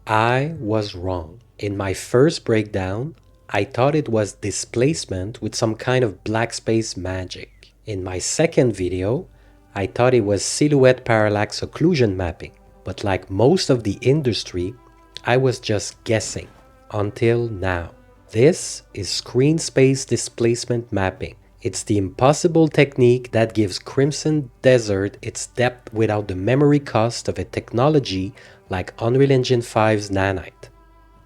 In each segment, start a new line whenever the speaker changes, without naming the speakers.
I was wrong. In my first breakdown, I thought it was displacement with some kind of black space magic. In my second video, I thought it was silhouette parallax occlusion mapping. But like most of the industry, I was just guessing until now. This is screen space displacement mapping. It's the impossible technique that gives Crimson Desert its depth without the memory cost of a technology like Unreal Engine 5's Nanite.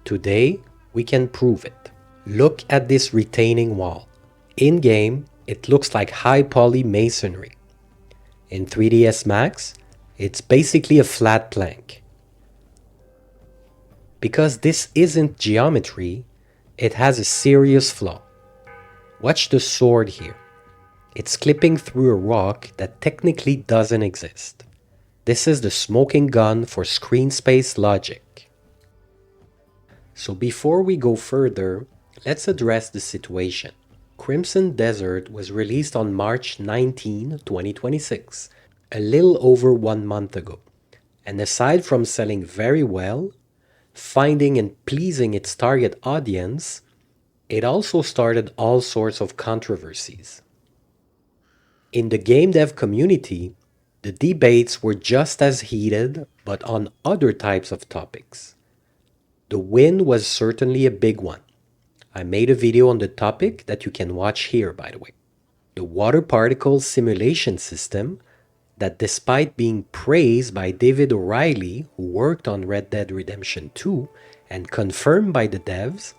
Today, we can prove it. Look at this retaining wall. In-game, it looks like high poly masonry. In 3ds Max, it's basically a flat plank. Because this isn't geometry, it has a serious flaw. Watch the sword here. It's clipping through a rock that technically doesn't exist. This is the smoking gun for screen space logic. So before we go further, let's address the situation. Crimson Desert was released on March 19, 2026, a little over 1 month ago. And aside from selling very well, finding and pleasing its target audience, it also started all sorts of controversies. In the game dev community, the debates were just as heated, but on other types of topics. The win was certainly a big one. I made a video on the topic that you can watch here, by the way. The water particle simulation system that, despite being praised by David O'Reilly, who worked on Red Dead Redemption 2, and confirmed by the devs,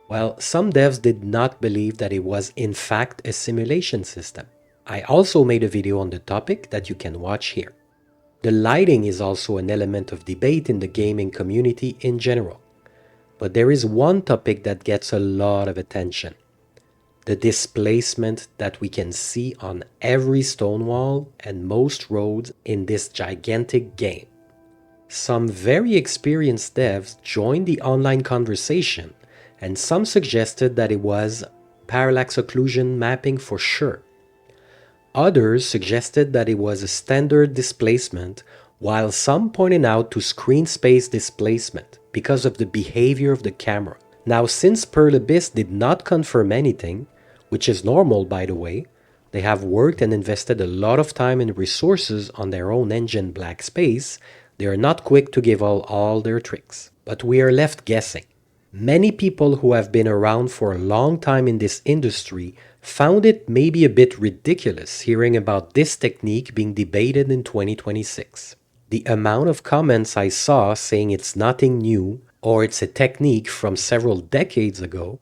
well, some devs did not believe that it was in fact a simulation system. I also made a video on the topic that you can watch here. The lighting is also an element of debate in the gaming community in general. But there is one topic that gets a lot of attention. The displacement that we can see on every stone wall and most roads in this gigantic game. Some very experienced devs joined the online conversation, and some suggested that it was parallax occlusion mapping for sure. Others suggested that it was a standard displacement, while some pointed out to screen space displacement because of the behavior of the camera. Now, since Pearl Abyss did not confirm anything, which is normal by the way, they have worked and invested a lot of time and resources on their own engine Black Space, they are not quick to give all their tricks. But we are left guessing. Many people who have been around for a long time in this industry found it maybe a bit ridiculous hearing about this technique being debated in 2026. The amount of comments I saw saying it's nothing new or it's a technique from several decades ago,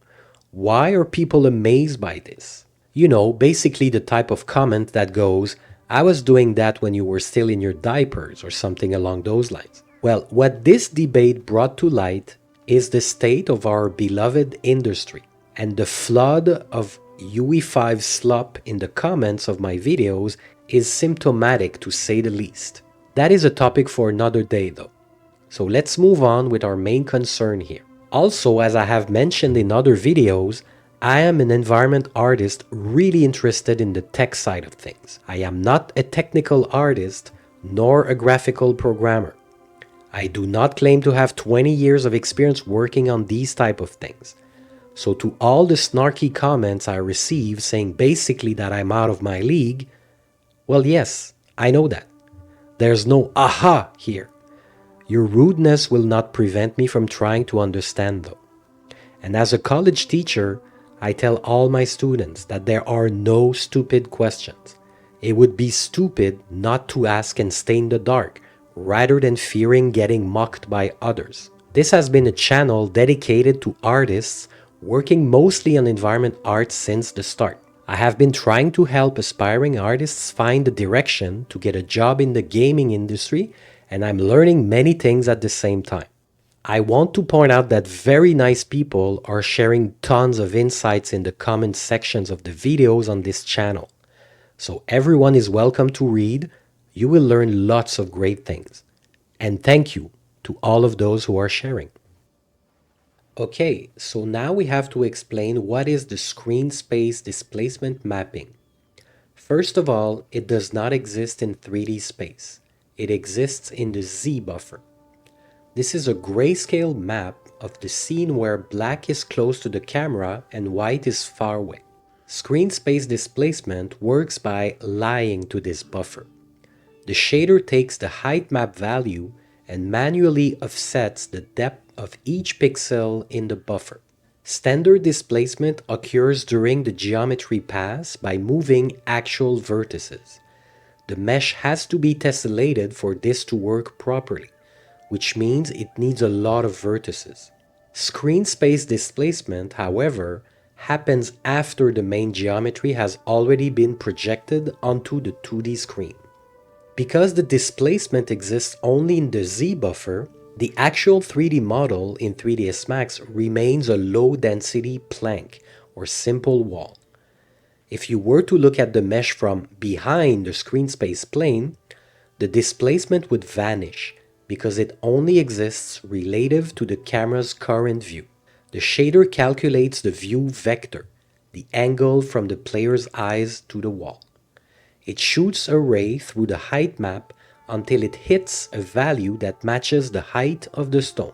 why are people amazed by this? You know, basically the type of comment that goes, I was doing that when you were still in your diapers, or something along those lines. Well, what this debate brought to light is the state of our beloved industry, and the flood of UE5 slop in the comments of my videos is symptomatic to say the least. That is a topic for another day though. So let's move on with our main concern here. Also, as I have mentioned in other videos, I am an environment artist really interested in the tech side of things. I am not a technical artist nor a graphical programmer. I do not claim to have 20 years of experience working on these type of things. So to all the snarky comments I receive saying basically that I'm out of my league, well, yes, I know that. There's no aha here. Your rudeness will not prevent me from trying to understand though. And as a college teacher, I tell all my students that there are no stupid questions. It would be stupid not to ask and stay in the dark, rather than fearing getting mocked by others. This has been a channel dedicated to artists working mostly on environment art since the start. I have been trying to help aspiring artists find the direction to get a job in the gaming industry, and I'm learning many things at the same time. I want to point out that very nice people are sharing tons of insights in the comment sections of the videos on this channel. So everyone is welcome to read. You will learn lots of great things. And thank you to all of those who are sharing. Okay, so now we have to explain what is the screen space displacement mapping. First of all, it does not exist in 3D space. It exists in the Z buffer. This is a grayscale map of the scene where black is close to the camera and white is far away. Screen space displacement works by lying to this buffer. The shader takes the height map value and manually offsets the depth of each pixel in the buffer. Standard displacement occurs during the geometry pass by moving actual vertices. The mesh has to be tessellated for this to work properly, which means it needs a lot of vertices. Screen space displacement, however, happens after the main geometry has already been projected onto the 2D screen. Because the displacement exists only in the Z buffer, the actual 3D model in 3ds Max remains a low-density plank or simple wall. If you were to look at the mesh from behind the screen space plane, the displacement would vanish because it only exists relative to the camera's current view. The shader calculates the view vector, the angle from the player's eyes to the wall. It shoots a ray through the height map until it hits a value that matches the height of the stone.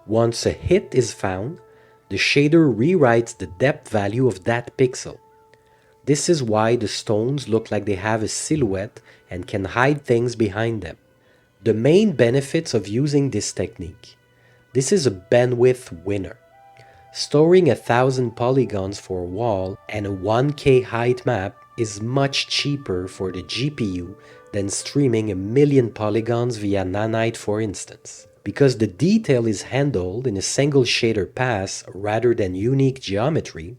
Once a hit is found, the shader rewrites the depth value of that pixel. This is why the stones look like they have a silhouette and can hide things behind them. The main benefits of using this technique. This is a bandwidth winner. Storing 1,000 polygons for a wall and a 1K height map is much cheaper for the GPU than streaming 1,000,000 polygons via Nanite, for instance. Because the detail is handled in a single shader pass rather than unique geometry,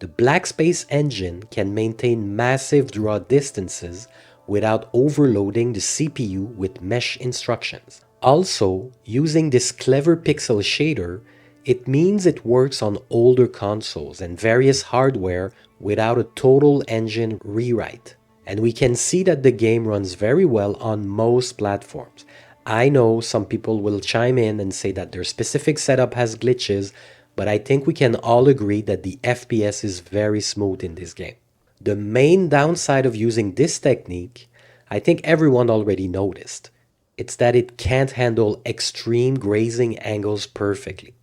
the Blackspace engine can maintain massive draw distances without overloading the CPU with mesh instructions. Also, using this clever pixel shader, it means it works on older consoles and various hardware without a total engine rewrite. And we can see that the game runs very well on most platforms. I know some people will chime in and say that their specific setup has glitches, but I think we can all agree that the FPS is very smooth in this game. The main downside of using this technique, I think everyone already noticed. It's that it can't handle extreme grazing angles perfectly.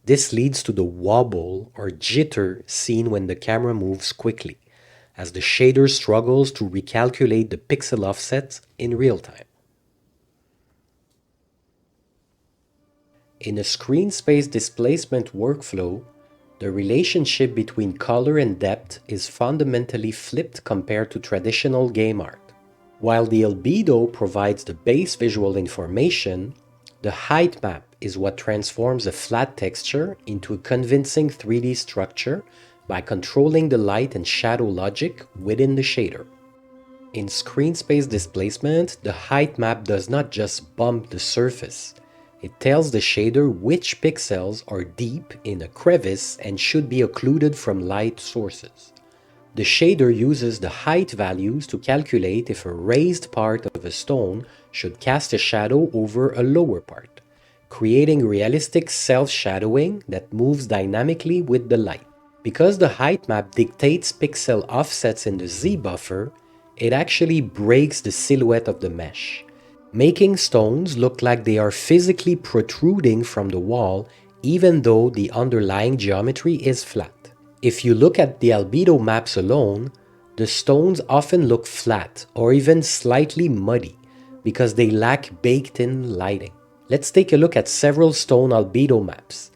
This leads to the wobble or jitter seen when the camera moves quickly, as the shader struggles to recalculate the pixel offsets in real time. In a screen space displacement workflow, the relationship between color and depth is fundamentally flipped compared to traditional game art. While the albedo provides the base visual information, the height map is what transforms a flat texture into a convincing 3D structure by controlling the light and shadow logic within the shader. In screen space displacement, the height map does not just bump the surface. It tells the shader which pixels are deep in a crevice and should be occluded from light sources. The shader uses the height values to calculate if a raised part of a stone should cast a shadow over a lower part, creating realistic self-shadowing that moves dynamically with the light. Because the height map dictates pixel offsets in the Z buffer, it actually breaks the silhouette of the mesh, making stones look like they are physically protruding from the wall even though the underlying geometry is flat. If you look at the albedo maps alone, the stones often look flat or even slightly muddy because they lack baked-in lighting. Let's take a look at several stone albedo maps.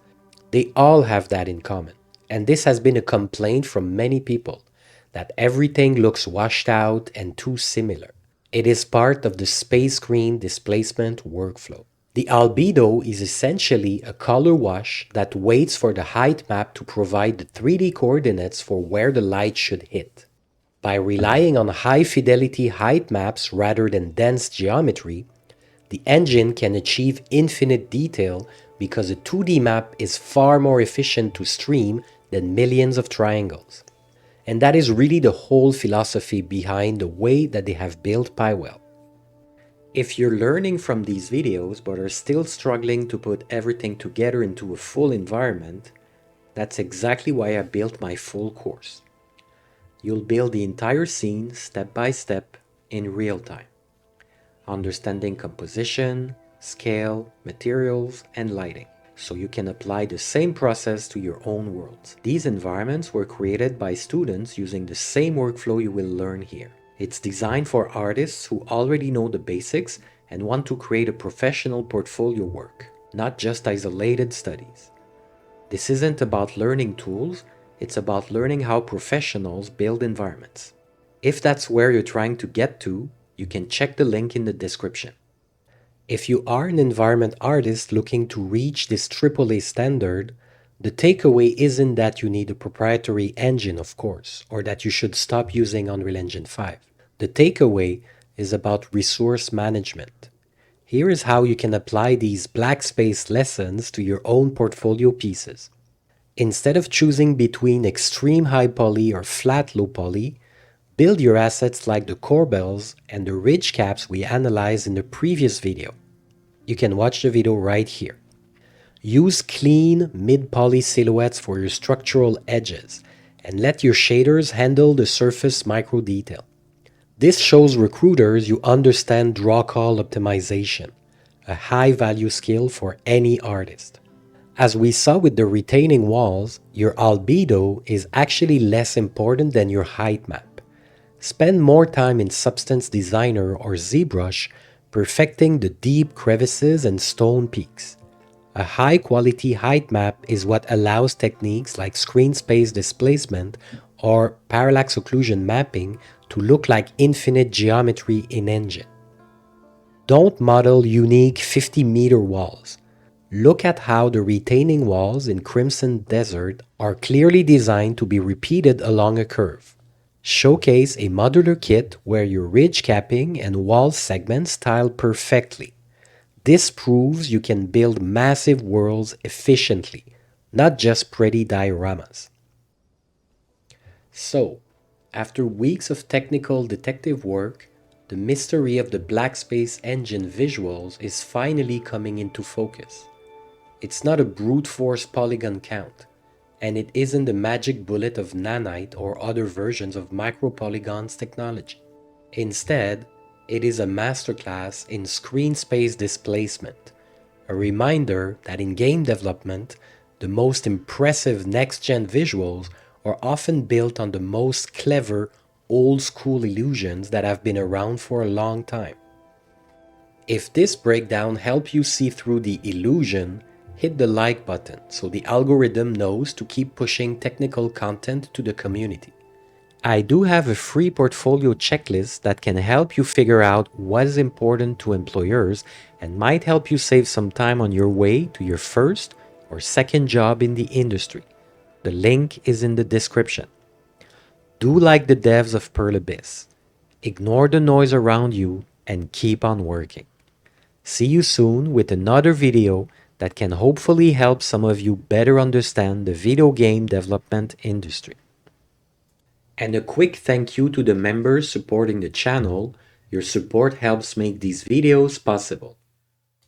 They all have that in common, and this has been a complaint from many people, that everything looks washed out and too similar. It is part of the space screen displacement workflow. The albedo is essentially a color wash that waits for the height map to provide the 3D coordinates for where the light should hit. By relying on high-fidelity height maps rather than dense geometry, the engine can achieve infinite detail because a 2D map is far more efficient to stream than millions of triangles. And that is really the whole philosophy behind the way that they have built PyWell. If you're learning from these videos but are still struggling to put everything together into a full environment, that's exactly why I built my full course. You'll build the entire scene step by step in real time, understanding composition, scale, materials, and lighting, so you can apply the same process to your own worlds. These environments were created by students using the same workflow you will learn here. It's designed for artists who already know the basics and want to create a professional portfolio work, not just isolated studies. This isn't about learning tools, it's about learning how professionals build environments. If that's where you're trying to get to, you can check the link in the description. If you are an environment artist looking to reach this AAA standard, the takeaway isn't that you need a proprietary engine, of course, or that you should stop using Unreal Engine 5. The takeaway is about resource management. Here is how you can apply these black space lessons to your own portfolio pieces. Instead of choosing between extreme high poly or flat low poly, build your assets like the corbels and the ridge caps we analyzed in the previous video. You can watch the video right here. Use clean mid-poly silhouettes for your structural edges and let your shaders handle the surface micro detail. This shows recruiters you understand draw call optimization, a high-value skill for any artist. As we saw with the retaining walls, your albedo is actually less important than your height map. Spend more time in Substance Designer or ZBrush perfecting the deep crevices and stone peaks. A high-quality height map is what allows techniques like Screen Space Displacement or Parallax Occlusion Mapping to look like infinite geometry in Engine. Don't model unique 50-meter walls. Look at how the retaining walls in Crimson Desert are clearly designed to be repeated along a curve. Showcase a modular kit where your ridge capping and wall segments tile perfectly. This proves you can build massive worlds efficiently, not just pretty dioramas. So, after weeks of technical detective work, the mystery of the Black Space Engine visuals is finally coming into focus. It's not a brute force polygon count, and it isn't the magic bullet of Nanite or other versions of micropolygons technology. Instead, it is a masterclass in screen space displacement, a reminder that in game development, the most impressive next-gen visuals are often built on the most clever, old-school illusions that have been around for a long time. If this breakdown helped you see through the illusion, hit the like button so the algorithm knows to keep pushing technical content to the community. I do have a free portfolio checklist that can help you figure out what is important to employers and might help you save some time on your way to your first or second job in the industry. The link is in the description. Do like the devs of Pearl Abyss. Ignore the noise around you and keep on working. See you soon with another video that can hopefully help some of you better understand the video game development industry. And a quick thank you to the members supporting the channel. Your support helps make these videos possible.